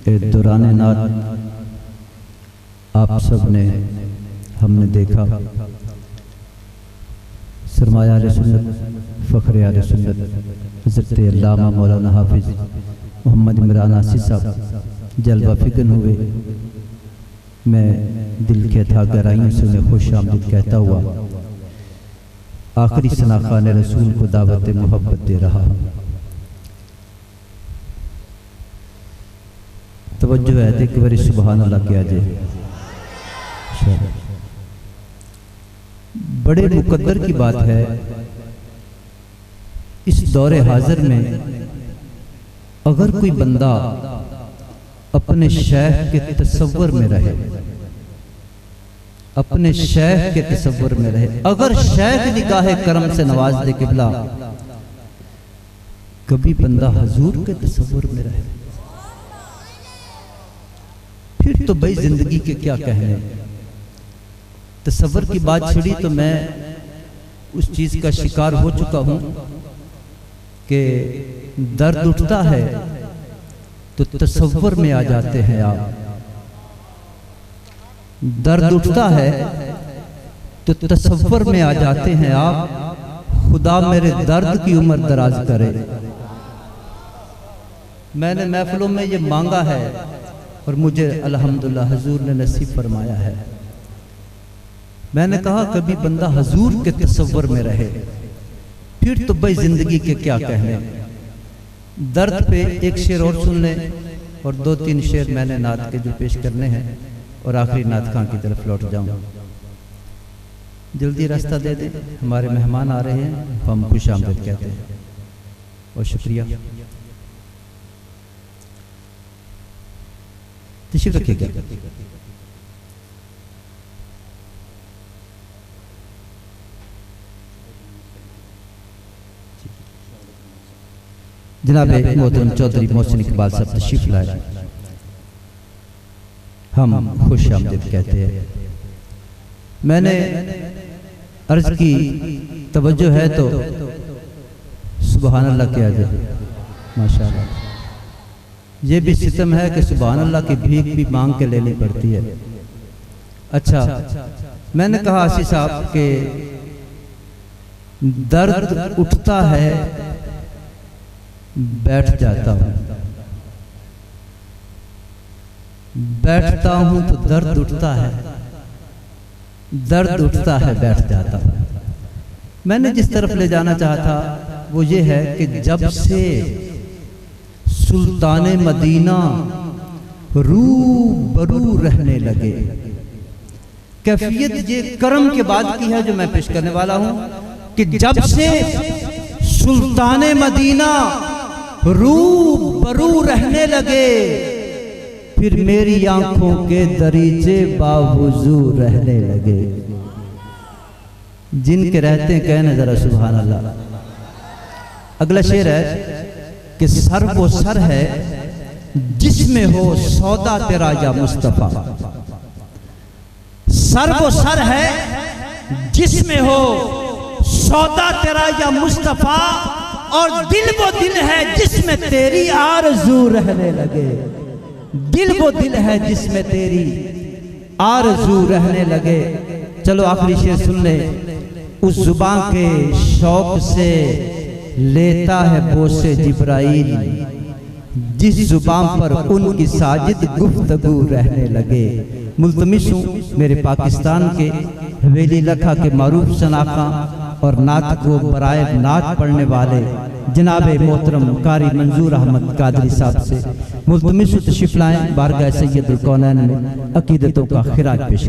दौरान नात आप सब ने हमने देखा सरमाया आले सुन्नत फ़ख्र आले सुन्नत हज़रत अल्लामा मौलाना हाफिज़ मोहम्मद इमरान आसिफ़ साहब जलवा फ़िग़न हुए। मैं दिल के था गहराइयों से उन्हें खुश आमदीद कहता हुआ आखिरी सनाखान रसूल को दावत मोहब्बत दे रहा हूँ। तवज्जो है तो एक बार सुबहान अल्लाह किया जाए। बड़े मुकद्दर की बात है इस दौरे हाजिर में अगर कोई बंदा अपने शेख के तसव्वुर में रहे, अपने शेख के तसव्वुर में रहे, अगर शेख निगाहे करम से नवाज दे किबला, कभी बंदा हुजूर के तसव्वुर में रहे, फिर तो भाई जिंदगी के क्या कहने। तसव्वुर की बात छिड़ी तो मैं उस चीज का शिकार हो चुका हूं कि दर्द उठता है तो तसव्वुर में आ जाते हैं आप। दर्द उठता है तो तसव्वुर में आ जाते हैं आप। खुदा मेरे दर्द की उम्र दराज करे। मैंने महफिलों में ये मांगा है और मुझे अल्हम्दुलिल्लाह हुजूर ने नसीब फरमाया है। मैंने कहा कभी बंदा हुजूर के तसव्वुर में रहे, फिर तो भाई जिंदगी के क्या कहने। दर्द पे एक शेर और सुन लें और 2-3 शेर मैंने नात के जो पेश करने हैं और आखिरी नात खां की तरफ लौट जाऊं। जल्दी रास्ता दे दें, हमारे मेहमान आ रहे हैं, हम खुश आमदीद कहते हैं और शुक्रिया। तशरीफ रखिएगा। जनाब मोहतरम चौधरी मोहसिन इकबाल साहब तशरीफ लाए, हम खुश आमदीद कहते हैं। मैंने अर्ज की तवज्जो है तो सुबहान अल्लाह किया जाए। माशाअल्लाह। ये भी सिस्टम है कि सुबहान अल्लाह की भीख भी मांग के लेनी पड़ती है। अच्छा, मैंने कहा आसिफ साहब के दर्द उठता है बैठ जाता हूं, बैठता हूं तो दर्द उठता है, दर्द उठता है बैठ जाता हूं। मैंने जिस तरफ ले जाना चाहा था वो ये है कि जब से सुल्ताने मदीना रूबरू रहने लगे, कैफियत ये करम के बाद की है जो मैं पेश करने वाला हूं कि जब से सुल्ताने मदीना रूबरू रहने लगे, फिर मेरी आंखों के दरीचे बावजू रहने लगे। जिनके रहते हैं कहना जरा सुभान अल्लाह। अगला शेर है कि सर वो सर है जिसमें हो सौदा तेरा या मुस्तफा। सर वो सर है जिसमें हो सौदा तेरा या मुस्तफा, और दिल वो दिल है जिसमें तेरी आरज़ू रहने लगे। दिल वो दिल है जिसमें तेरी आरज़ू रहने लगे। चलो आखिरी शेर सुन ले। उस जुबान के शौक से लेता है बोसे जिब्राइल, जिस जुबान पर उनकी साजिद गुफ्तगू रहने लगे। मुल्तमिस हूँ मेरे पाकिस्तान के हवेली लखा के मारूफ शनाखा और नात को बराए नात पढ़ने वाले जनाब मोहतरम कारी मंजूर अहमद कादरी साहब से मुल्तमिस तशरीफ लाएं बारगाह सैयदुल कौनैन में अकीदतों का खिराज पेश।